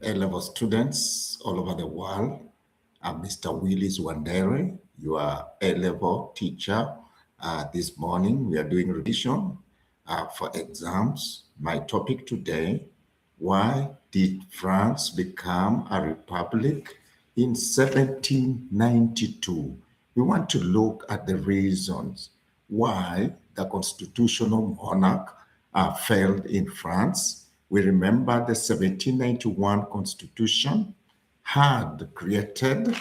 A-level students all over the world. I'm Mr. Willis Wandere, your A-level teacher. This morning, we are doing revision for exams. My topic today, why did France become a republic in 1792? We want to look at the reasons why the constitutional monarch failed in France. We remember the 1791 constitution had created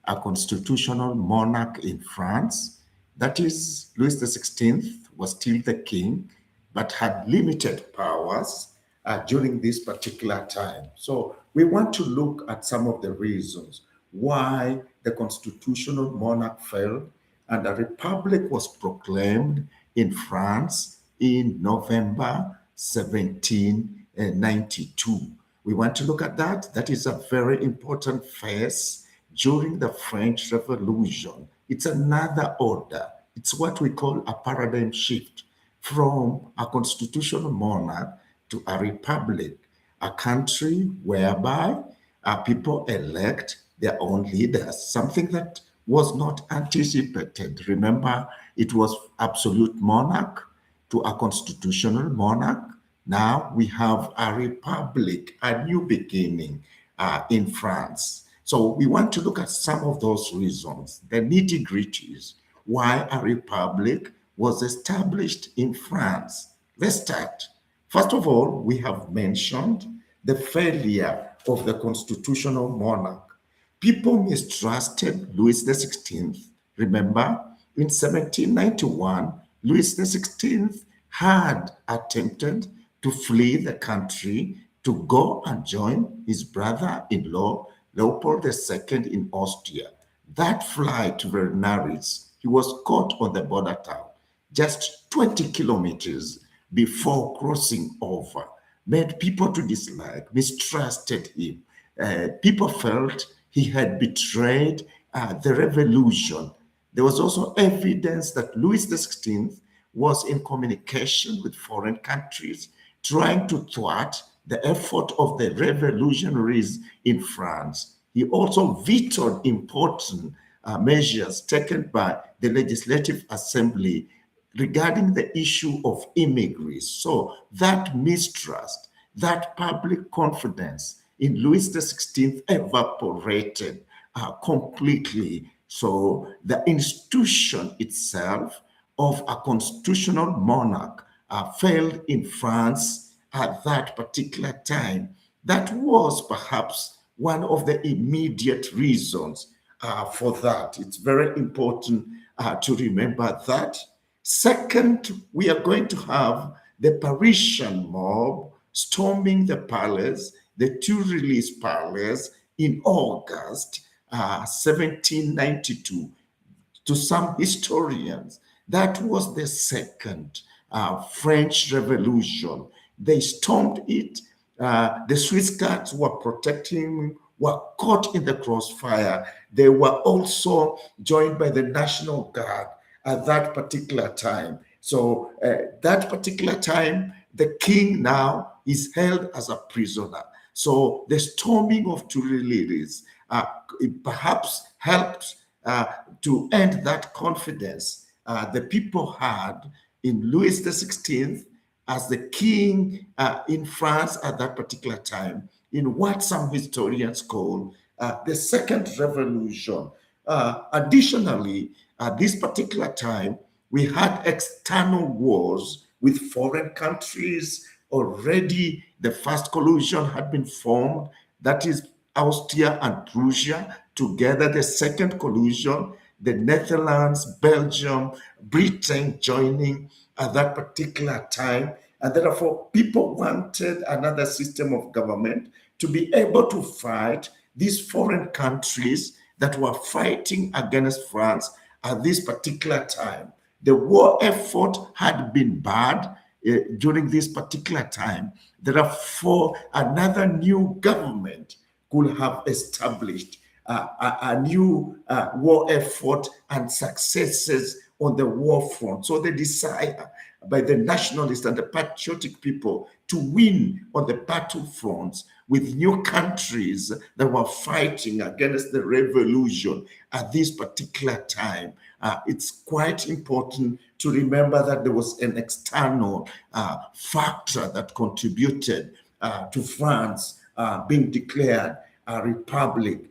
a constitutional monarch in France. That is, Louis XVI was still the king, but had limited powers during this particular time. So we want to look at some of the reasons why the constitutional monarch failed and a republic was proclaimed in France in November 1792. We want to look at that. That is a very important phase during the French Revolution. It's another order. It's what we call a paradigm shift from a constitutional monarch to a republic, a country whereby people elect their own leaders, something that was not anticipated. Remember, it was absolute monarch to a constitutional monarch. Now we have a republic, a new beginning in France. So we want to look at some of those reasons, the nitty-gritties, why a republic was established in France. Let's start. First of all, we have mentioned the failure of the constitutional monarch. People mistrusted Louis XVI. Remember, in 1791, Louis XVI had attempted to flee the country to go and join his brother-in-law, Leopold II, in Austria. That flight to Vernaris, he was caught on the border town, just 20 kilometers before crossing over, made people to dislike, mistrusted him. People felt he had betrayed the revolution. There was also evidence that Louis XVI was in communication with foreign countries, trying to thwart the effort of the revolutionaries in France. He also vetoed important measures taken by the Legislative Assembly regarding the issue of immigrants. So that mistrust, that public confidence in Louis XVI evaporated completely. So the institution itself of a constitutional monarch failed in France at that particular time. That was perhaps one of the immediate reasons for that. It's very important to remember that. Second, we are going to have the Parisian mob storming the palace, the Tuileries Palace, in August 1792. To some historians, that was the second French Revolution. They stormed it. The Swiss guards were protecting, were caught in the crossfire. They were also joined by the National Guard at that particular time. So that particular time, the king now is held as a prisoner. So the storming of Tuileries perhaps helped to end that confidence the people had in Louis XVI as the king in France at that particular time, in what some historians call the Second Revolution. Additionally, at this particular time, we had external wars with foreign countries. Already, the first coalition had been formed, that is Austria and Prussia. Together, the second coalition, the Netherlands, Belgium, Britain joining at that particular time. And therefore, people wanted another system of government to be able to fight these foreign countries that were fighting against France at this particular time. The war effort had been bad during this particular time. Therefore, another new government could have established a new war effort and successes on the war front. So the desire by the nationalist and the patriotic people to to win on the battlefronts with new countries that were fighting against the revolution at this particular time. It's quite important to remember that there was an external factor that contributed to France being declared a republic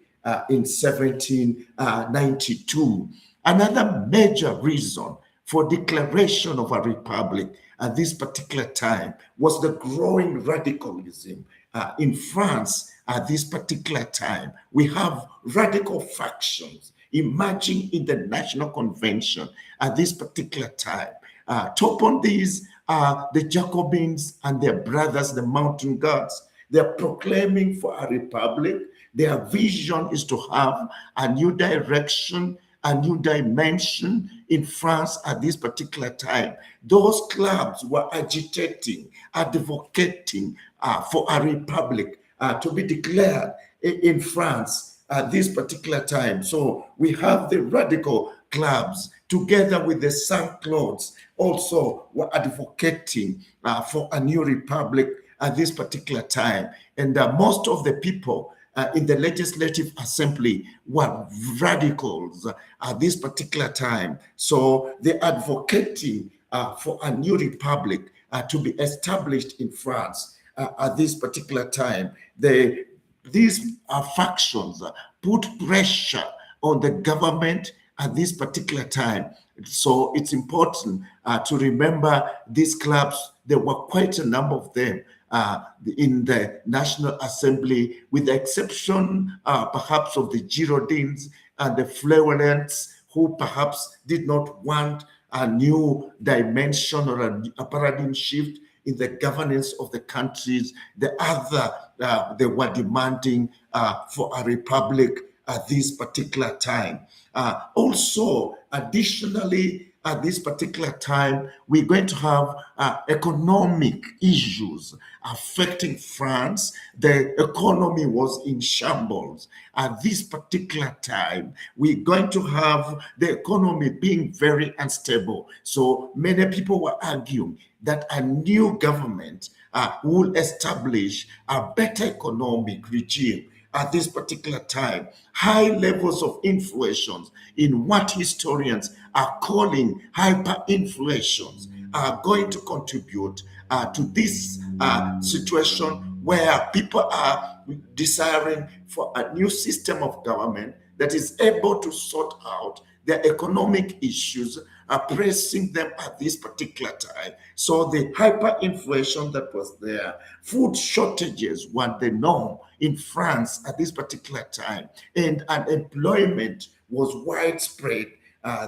in 1792. Another major reason for declaration of a republic at this particular time was the growing radicalism in France at this particular time. We have radical factions emerging in the National Convention at this particular time. Top on these are the Jacobins and their brothers, the Mountain Guards. They're proclaiming for a republic. Their vision is to have a new direction, a new dimension in France at this particular time. Those clubs were agitating, advocating for a republic to be declared in France at this particular time. So we have the radical clubs together with the Saint-Claudes also were advocating for a new republic at this particular time. And most of the people in the Legislative Assembly were radicals at this particular time. So they're advocating for a new republic to be established in France at this particular time. These factions put pressure on the government at this particular time. So it's important to remember these clubs. There were quite a number of them in the National Assembly, with the exception perhaps of the Girondins and the Fleurants, who perhaps did not want a new dimension or a paradigm shift in the governance of the countries. The other, they were demanding for a republic at this particular time. Also, additionally, at this particular time, we're going to have economic issues affecting France. The economy was in shambles. At this particular time, we're going to have the economy being very unstable. So many people were arguing that a new government will establish a better economic regime at this particular time. High levels of inflation in what historians are calling hyperinflations are going to contribute to this situation where people are desiring for a new system of government that is able to sort out their economic issues, pressing them at this particular time. So the hyperinflation that was there, food shortages were the norm in France at this particular time, and unemployment was widespread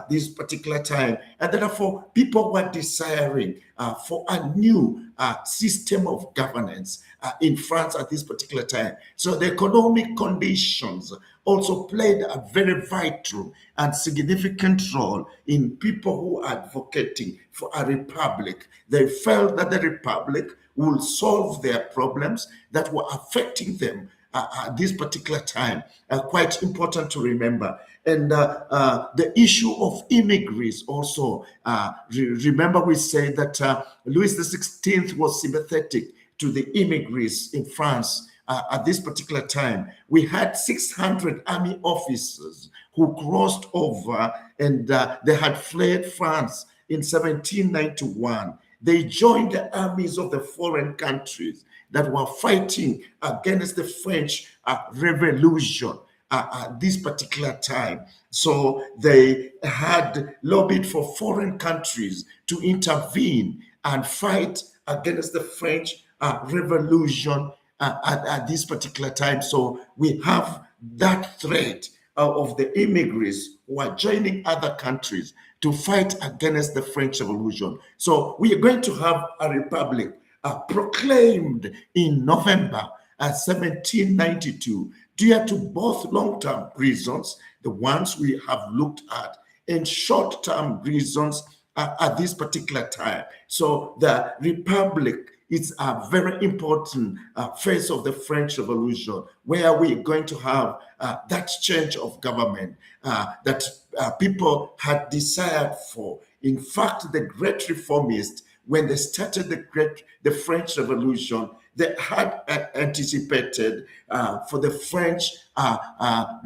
this particular time, and therefore people were desiring for a new system of governance in France at this particular time. So the economic conditions also played a very vital and significant role in people who are advocating for a republic. They felt that the republic will solve their problems that were affecting them at this particular time. Quite important to remember. And the issue of immigrants also. Remember, we said that Louis XVI was sympathetic to the immigrants in France at this particular time. We had 600 army officers who crossed over, and they had fled France in 1791. They joined the armies of the foreign countries that were fighting against the French Revolution at this particular time. So they had lobbied for foreign countries to intervene and fight against the French Revolution at this particular time. So we have that threat of the immigrants who are joining other countries to fight against the French Revolution. So we are going to have a republic proclaimed in November 1792 due to both long-term reasons, the ones we have looked at, and short-term reasons at this particular time. So the republic is a very important phase of the French Revolution, where we're going to have that change of government that people had desired for. In fact, the great reformists when they started the French Revolution, they had anticipated for the French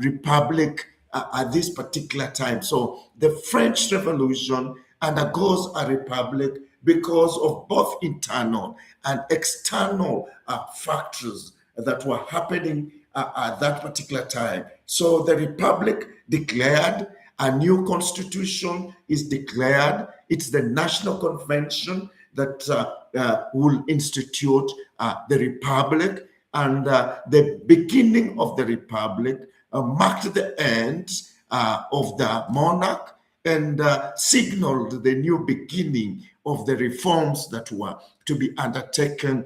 Republic at this particular time. So the French Revolution undergoes a republic because of both internal and external factors that were happening at that particular time. So the republic declared, a new constitution is declared. It's the National Convention that will institute the republic, and the beginning of the republic marked the end of the monarch and signaled the new beginning of the reforms that were to be undertaken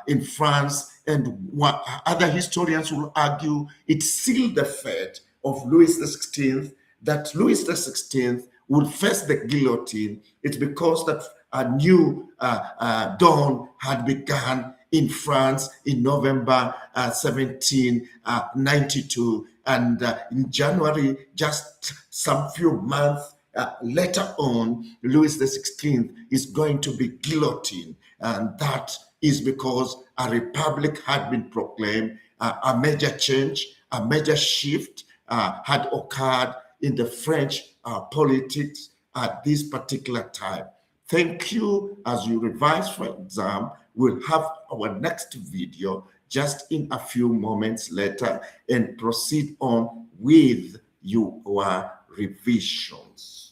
in France. And what other historians will argue, it sealed the fate of Louis XVI, that Louis XVI will face the guillotine. It's because that a new dawn had begun in France in November 1792. And in January, just some few months later on, Louis XVI is going to be guillotined. And that is because a republic had been proclaimed. A major change, a major shift had occurred in the French politics at this particular time. Thank you. As you revise for exam, we'll have our next video just in a few moments later and proceed on with your revisions.